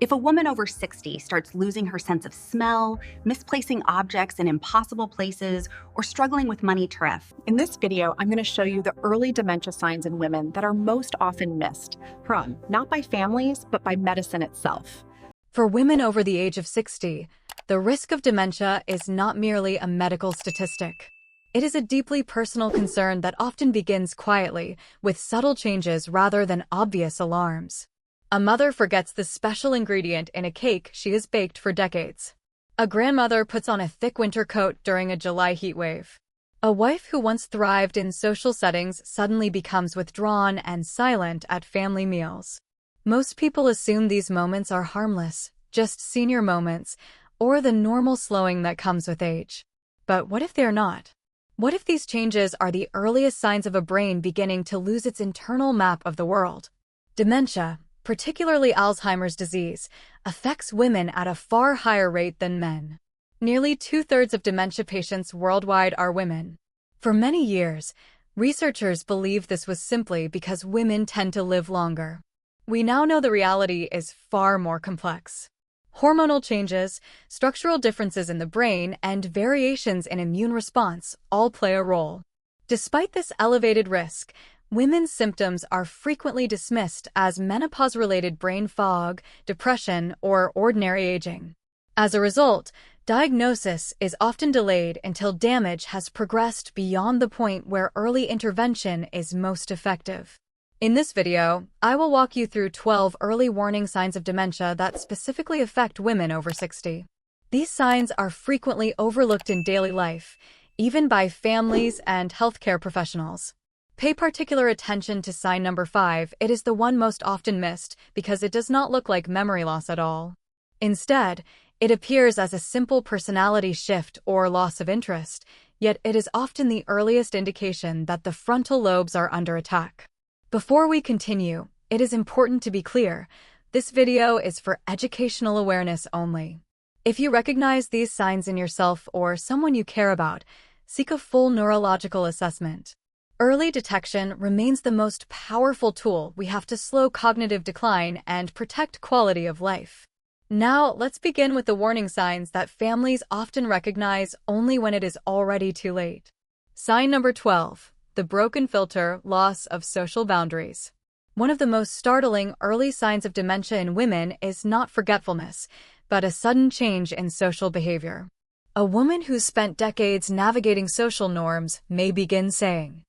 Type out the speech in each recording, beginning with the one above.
If a woman over 60 starts losing her sense of smell, misplacing objects in impossible places, or struggling with money theft, In this video, I'm going to show you the early dementia signs in women that are most often missed from, not by families, but by medicine itself. For women over the age of 60, the risk of dementia is not merely a medical statistic. It is a deeply personal concern that often begins quietly, with subtle changes rather than obvious alarms. A mother forgets the special ingredient in a cake she has baked for decades. A grandmother puts on a thick winter coat during a July heatwave. A wife who once thrived in social settings suddenly becomes withdrawn and silent at family meals. Most people assume these moments are harmless, just senior moments, or the normal slowing that comes with age. But what if they're not? What if these changes are the earliest signs of a brain beginning to lose its internal map of the world? Dementia, particularly Alzheimer's disease, affects women at a far higher rate than men. Nearly 2/3 of dementia patients worldwide are women. For many years, researchers believed this was simply because women tend to live longer. We now know the reality is far more complex. Hormonal changes, structural differences in the brain, and variations in immune response all play a role. Despite this elevated risk, women's symptoms are frequently dismissed as menopause-related brain fog, depression, or ordinary aging. As a result, diagnosis is often delayed until damage has progressed beyond the point where early intervention is most effective. In this video, I will walk you through 12 early warning signs of dementia that specifically affect women over 60. These signs are frequently overlooked in daily life, even by families and healthcare professionals. Pay particular attention to sign number 5. It is the one most often missed because it does not look like memory loss at all. Instead, it appears as a simple personality shift or loss of interest, yet it is often the earliest indication that the frontal lobes are under attack. Before we continue, it is important to be clear, this video is for educational awareness only. If you recognize these signs in yourself or someone you care about, seek a full neurological assessment. Early detection remains the most powerful tool we have to slow cognitive decline and protect quality of life. Now, let's begin with the warning signs that families often recognize only when it is already too late. Sign number 12. The broken filter, loss of social boundaries. One of the most startling early signs of dementia in women is not forgetfulness, but a sudden change in social behavior. A woman who's spent decades navigating social norms may begin saying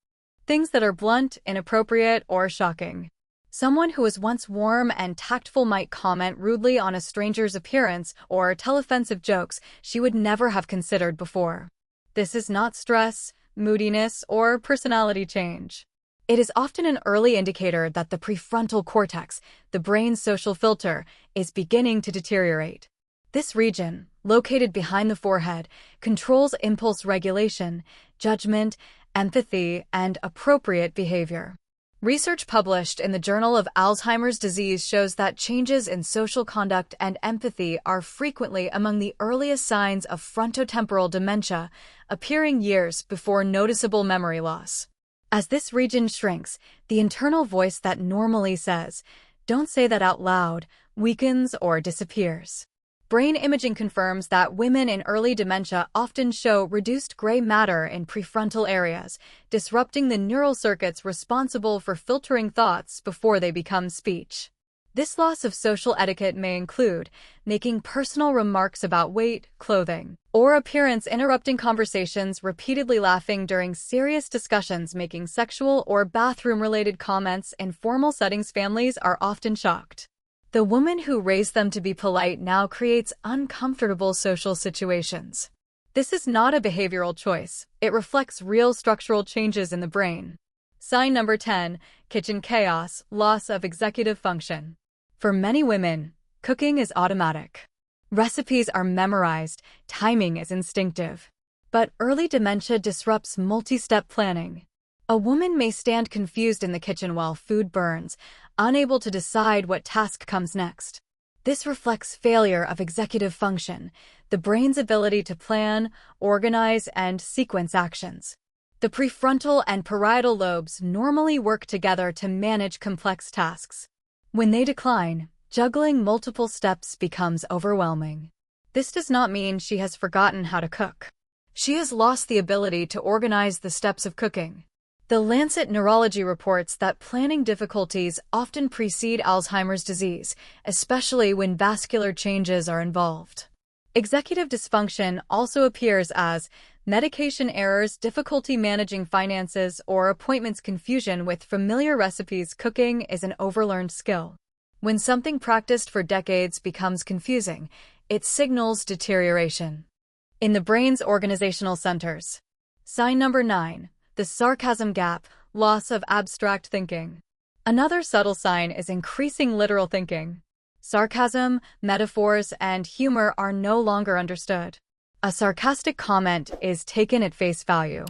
things that are blunt, inappropriate, or shocking. Someone who was once warm and tactful might comment rudely on a stranger's appearance or tell offensive jokes she would never have considered before. This is not stress, moodiness, or personality change. It is often an early indicator that the prefrontal cortex, the brain's social filter, is beginning to deteriorate. This region, located behind the forehead, controls impulse regulation, judgment, empathy, and appropriate behavior. Research published in the Journal of Alzheimer's Disease shows that changes in social conduct and empathy are frequently among the earliest signs of frontotemporal dementia, appearing years before noticeable memory loss. As this region shrinks, the internal voice that normally says, "Don't say that out loud," weakens or disappears. Brain imaging confirms that women in early dementia often show reduced gray matter in prefrontal areas, disrupting the neural circuits responsible for filtering thoughts before they become speech. This loss of social etiquette may include making personal remarks about weight, clothing, or appearance, interrupting conversations, repeatedly laughing during serious discussions, making sexual or bathroom-related comments in formal settings. Families are often shocked. The woman who raised them to be polite now creates uncomfortable social situations. This is not a behavioral choice. It reflects real structural changes in the brain. Sign number 10. Kitchen chaos, loss of executive function. For many women, cooking is automatic. Recipes are memorized, timing is instinctive. But early dementia disrupts multi-step planning. A woman may stand confused in the kitchen while food burns, unable to decide what task comes next. This reflects failure of executive function, the brain's ability to plan, organize, and sequence actions. The prefrontal and parietal lobes normally work together to manage complex tasks. When they decline, Juggling multiple steps becomes overwhelming. This does not mean she has forgotten how to cook. She has lost the ability to organize the steps of cooking. The Lancet Neurology reports that planning difficulties often precede Alzheimer's disease, especially when vascular changes are involved. Executive dysfunction also appears as medication errors, difficulty managing finances, or appointments confusion with familiar recipes. Cooking is an overlearned skill. When something practiced for decades becomes confusing, it signals deterioration. In the brain's organizational centers. Sign number 9. The sarcasm gap, loss of abstract thinking. Another subtle sign is increasing literal thinking. Sarcasm, metaphors, and humor are no longer understood. A sarcastic comment is taken at face value.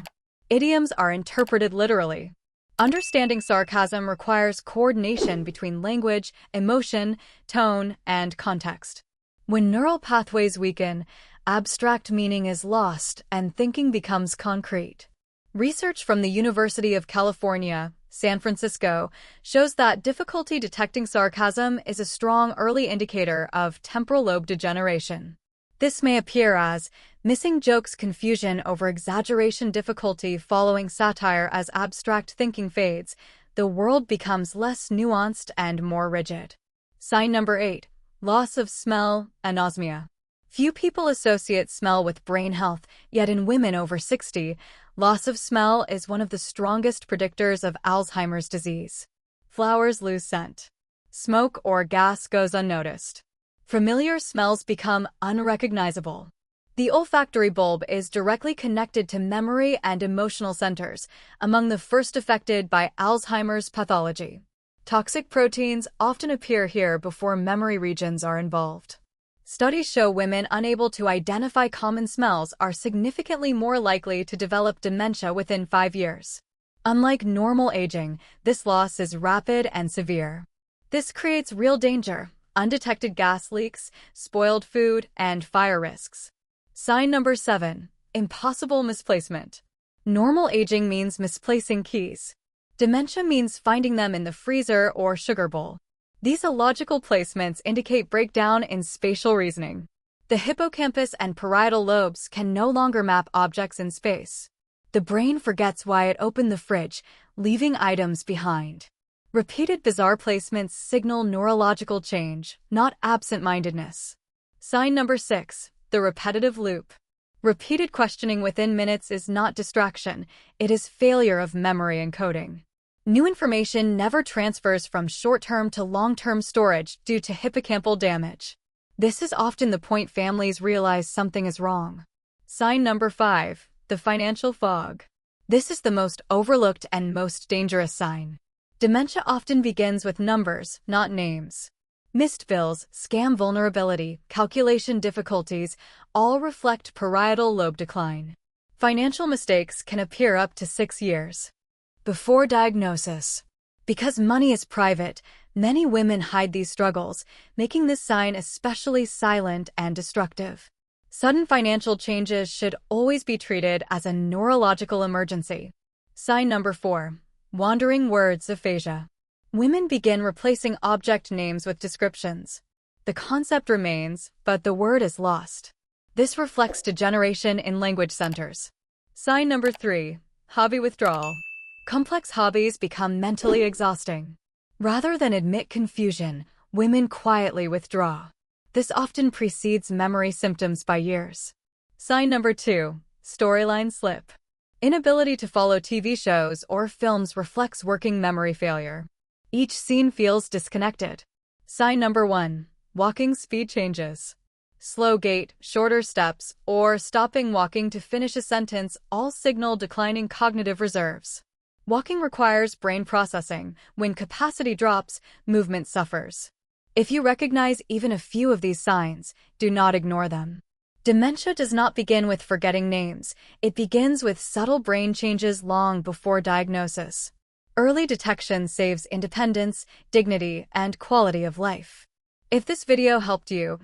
Idioms are interpreted literally. Understanding sarcasm requires coordination between language, emotion, tone, and context. When neural pathways weaken, abstract meaning is lost and thinking becomes concrete. Research from the University of California, San Francisco, shows that difficulty detecting sarcasm is a strong early indicator of temporal lobe degeneration. This may appear as missing jokes, confusion over exaggeration, difficulty following satire. As abstract thinking fades, the world becomes less nuanced and more rigid. Sign number 8. Loss of smell, anosmia. Few people associate smell with brain health, yet in women over 60, loss of smell is one of the strongest predictors of Alzheimer's disease. Flowers lose scent. Smoke or gas goes unnoticed. Familiar smells become unrecognizable. The olfactory bulb is directly connected to memory and emotional centers, among the first affected by Alzheimer's pathology. Toxic proteins often appear here before memory regions are involved. Studies show women unable to identify common smells are significantly more likely to develop dementia within 5 years. Unlike normal aging, this loss is rapid and severe. This creates real danger: undetected gas leaks, spoiled food, and fire risks. Sign number 7. Impossible misplacement. Normal aging means misplacing keys. Dementia means finding them in the freezer or sugar bowl. These illogical placements indicate breakdown in spatial reasoning. The hippocampus and parietal lobes can no longer map objects in space. The brain forgets why it opened the fridge, leaving items behind. Repeated bizarre placements signal neurological change, not absent-mindedness. Sign number 6. The repetitive loop. Repeated questioning within minutes is not distraction, it is failure of memory encoding. New information never transfers from short-term to long-term storage due to hippocampal damage. This is often the point families realize something is wrong. Sign number 5. The financial fog. This is the most overlooked and most dangerous sign. Dementia often begins with numbers, not names. Missed bills, scam vulnerability, calculation difficulties all reflect parietal lobe decline. Financial mistakes can appear up to 6 years before diagnosis. Because money is private, many women hide these struggles, making this sign especially silent and destructive. Sudden financial changes should always be treated as a neurological emergency. Sign number 4. Wandering words, aphasia. Women begin replacing object names with descriptions. The concept remains, but the word is lost. This reflects degeneration in language centers. Sign number 3. Hobby withdrawal. Complex hobbies become mentally exhausting. Rather than admit confusion, women quietly withdraw. This often precedes memory symptoms by years. Sign number 2. Storyline slip. Inability to follow TV shows or films reflects working memory failure. Each scene feels disconnected. Sign number 1. Walking speed changes. Slow gait, shorter steps, or stopping walking to finish a sentence all signal declining cognitive reserves. Walking requires brain processing. When capacity drops, movement suffers. If you recognize even a few of these signs, do not ignore them. Dementia does not begin with forgetting names. It begins with subtle brain changes long before diagnosis. Early detection saves independence, dignity, and quality of life. If this video helped you,